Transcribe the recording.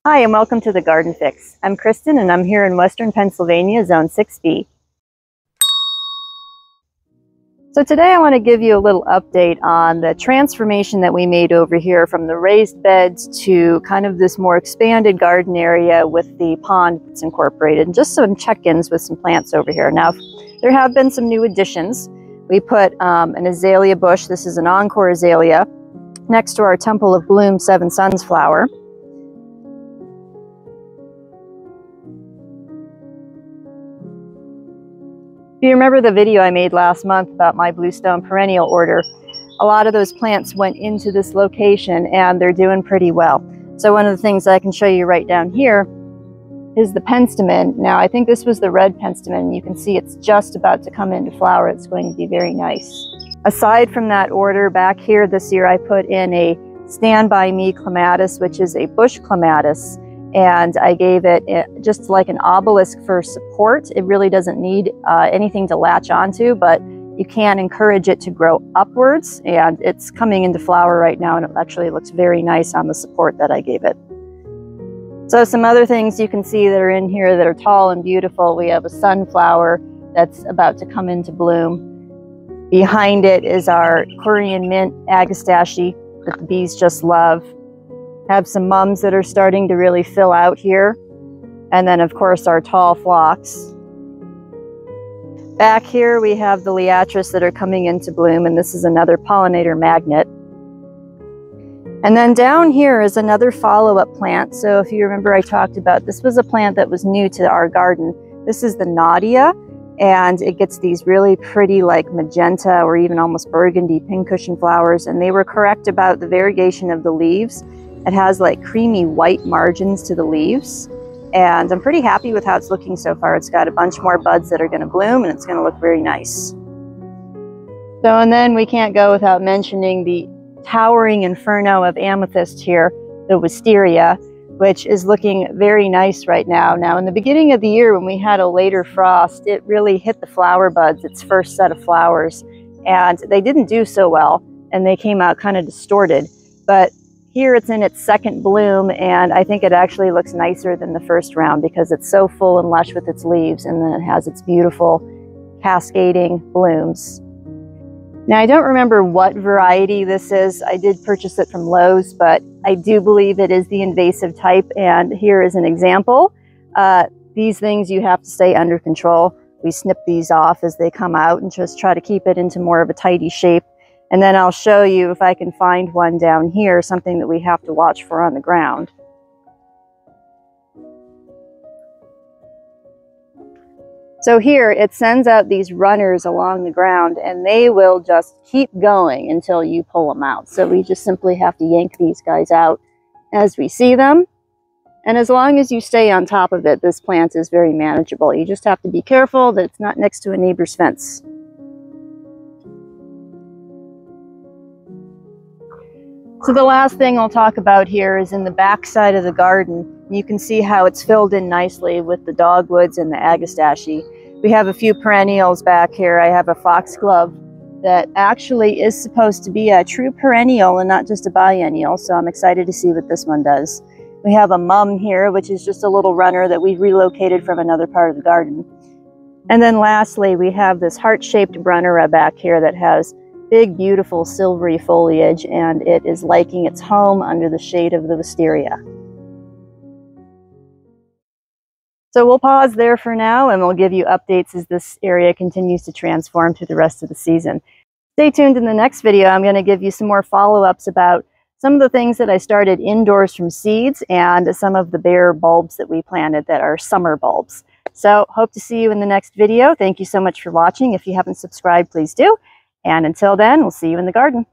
Hi, and welcome to the Garden Fix. I'm Kristen, and I'm here in Western Pennsylvania, Zone 6B. So today I want to give you a little update on the transformation that we made over here from the raised beds to kind of this more expanded garden area with the pond that's incorporated, and just some check-ins with some plants over here. Now, there have been some new additions. We put an azalea bush. This is an encore azalea next to our Temple of Bloom Seven Suns flower. If you remember the video I made last month about my bluestone perennial order, a lot of those plants went into this location and they're doing pretty well. So one of the things I can show you right down here is the penstemon. Now I think this was the red penstemon. You can see it's just about to come into flower. It's going to be very nice. Aside from that order, back here this year I put in a Stand By Me clematis, which is a bush clematis. And I gave it just like an obelisk for support. It really doesn't need anything to latch onto, but you can encourage it to grow upwards, and it's coming into flower right now, and it actually looks very nice on the support that I gave it. So some other things you can see that are in here that are tall and beautiful. We have a sunflower that's about to come into bloom. Behind it is our Korean mint agastache that the bees just love. Have some mums that are starting to really fill out here. And then of course our tall phlox. Back here we have the liatris that are coming into bloom, and this is another pollinator magnet. And then down here is another follow-up plant. So if you remember, I talked about this was a plant that was new to our garden. This is the Nadia, and it gets these really pretty like magenta or even almost burgundy pincushion flowers, and they were correct about the variegation of the leaves. It has like creamy white margins to the leaves, and I'm pretty happy with how it's looking so far. It's got a bunch more buds that are going to bloom, and it's going to look very nice. So, and then we can't go without mentioning the towering inferno of amethyst here, the Wisteria, which is looking very nice right now. Now, in the beginning of the year when we had a later frost, it really hit the flower buds, its first set of flowers, and they didn't do so well, and they came out kind of distorted. But here it's in its second bloom, and I think it actually looks nicer than the first round because it's so full and lush with its leaves, and then it has its beautiful cascading blooms. Now I don't remember what variety this is. I did purchase it from Lowe's, but I do believe it is the invasive type, and here is an example. These things you have to stay under control. We snip these off as they come out and just try to keep it into more of a tidy shape. And then I'll show you if I can find one down here, something that we have to watch for on the ground. So here it sends out these runners along the ground, and they will just keep going until you pull them out. So we just simply have to yank these guys out as we see them. And as long as you stay on top of it, this plant is very manageable. You just have to be careful that it's not next to a neighbor's fence. So the last thing I'll talk about here is in the back side of the garden. You can see how it's filled in nicely with the dogwoods and the agastache. We have a few perennials back here. I have a foxglove that actually is supposed to be a true perennial and not just a biennial, so I'm excited to see what this one does. We have a mum here, which is just a little runner that we relocated from another part of the garden. And then lastly, we have this heart-shaped brunnera back here that has big, beautiful, silvery foliage, and it is liking its home under the shade of the wisteria. So we'll pause there for now, and we'll give you updates as this area continues to transform through the rest of the season. Stay tuned in the next video. I'm going to give you some more follow-ups about some of the things that I started indoors from seeds and some of the bare bulbs that we planted that are summer bulbs. So hope to see you in the next video. Thank you so much for watching. If you haven't subscribed, please do. And until then, we'll see you in the garden.